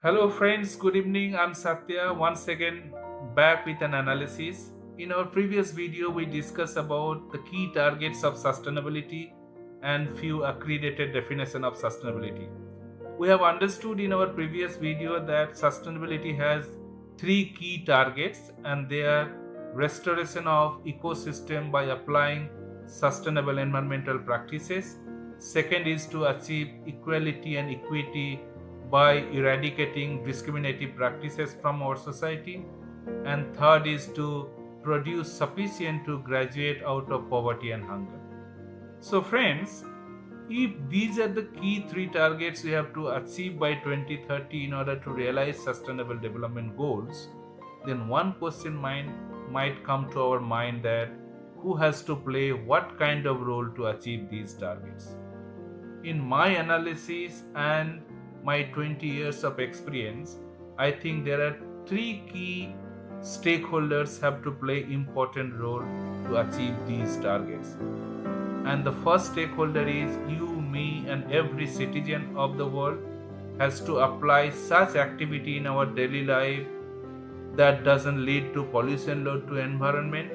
Hello, friends. Good evening. I'm Satya. Once again, back with an analysis. In our previous video, we discussed about the key targets of sustainability and few accredited definition of sustainability. We have understood in our previous video that sustainability has three key targets, and they are restoration of ecosystem by applying sustainable environmental practices. Second is to achieve equality and equity by eradicating discriminative practices from our society. And third is to produce sufficient to graduate out of poverty and hunger. So, friends, if these are the key three targets we have to achieve by 2030 in order to realize sustainable development goals, then one question might come to our mind that who has to play what kind of role to achieve these targets? In my analysis and my 20 years of experience, I think there are three key stakeholders have to play important role to achieve these targets. And the first stakeholder is you, me, and every citizen of the world has to apply such activity in our daily life that doesn't lead to pollution load to environment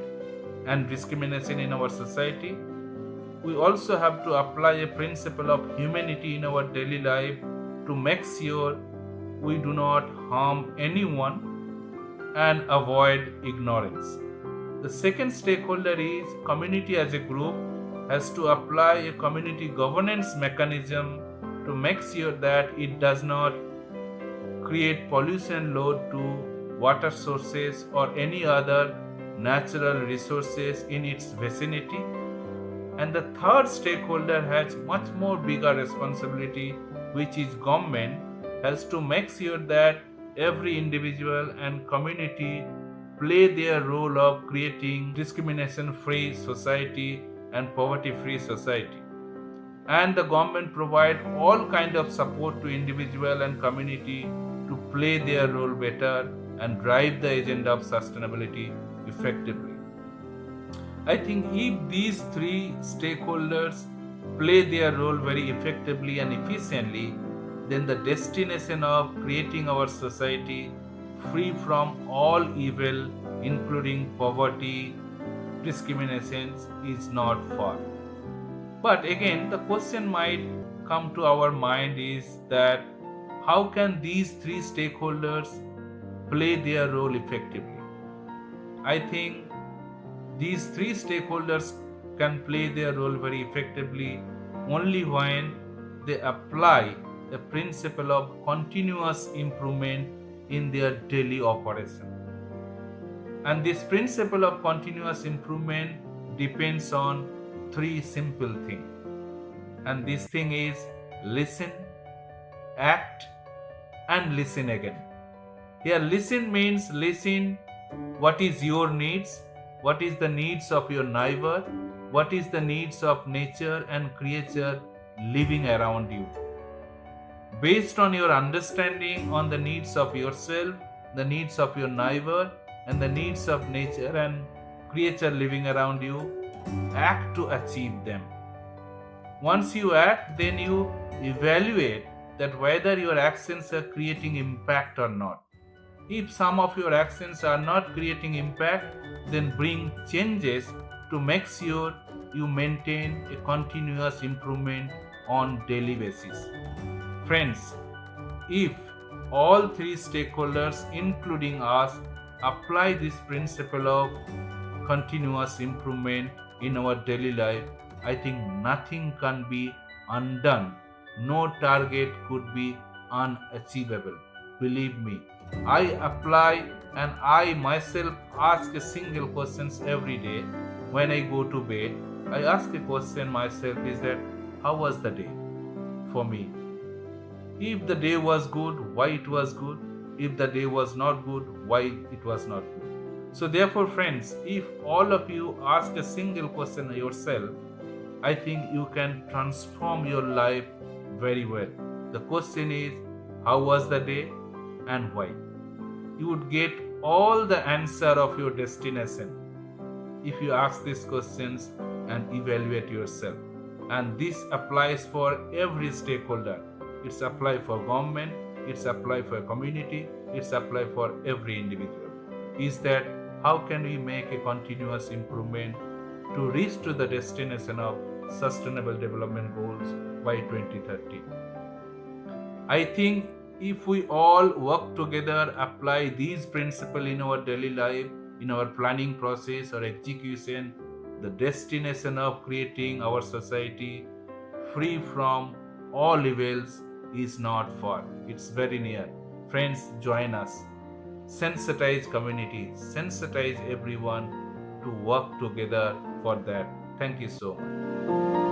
and discrimination in our society. We also have to apply a principle of humanity in our daily life to make sure we do not harm anyone and avoid ignorance. The second stakeholder is community as a group has to apply a community governance mechanism to make sure that it does not create pollution load to water sources or any other natural resources in its vicinity. And the third stakeholder has much more bigger responsibility, which is government has to make sure that every individual and community play their role of creating discrimination free society and poverty free society, and the government provide all kind of support to individual and community to play their role better and drive the agenda of sustainability effectively. I think if these three stakeholders play their role very effectively and efficiently, then the destination of creating our society free from all evil, including poverty, discriminations, is not far. But again, the question might come to our mind is that how can these three stakeholders play their role effectively? I think these three stakeholders can play their role very effectively only when they apply the principle of continuous improvement in their daily operation. And this principle of continuous improvement depends on three simple things. And this thing is listen, act, and listen again. Here, listen means listen what is your needs, what is the needs of your neighbor, what is the needs of nature and creature living around you. Based on your understanding on the needs of yourself, the needs of your neighbor, and the needs of nature and creature living around you, act to achieve them. Once you act, then you evaluate that whether your actions are creating impact or not. If some of your actions are not creating impact, then bring changes to make sure you maintain a continuous improvement on daily basis. Friends, if all three stakeholders, including us, apply this principle of continuous improvement in our daily life, I think nothing can be undone. No target could be unachievable. Believe me, I apply and I myself ask a single question every day when I go to bed. I ask a question myself is that how was the day for me? If the day was good, why it was good? If the day was not good, why it was not good? So therefore, friends, if all of you ask a single question yourself, I think you can transform your life very well. The question is, how was the day and why? You would get all the answer of your destination if you ask these questions and evaluate yourself. And this applies for every stakeholder. It's applied for government, it's apply for community, it's apply for every individual. Is that how can we make a continuous improvement to reach to the destination of sustainable development goals by 2030? I think if we all work together, apply these principles in our daily life, in our planning process or execution, the destination of creating our society free from all evils is not far. It's very near. Friends, join us. Sensitize community, sensitize everyone to work together for that. Thank you so much.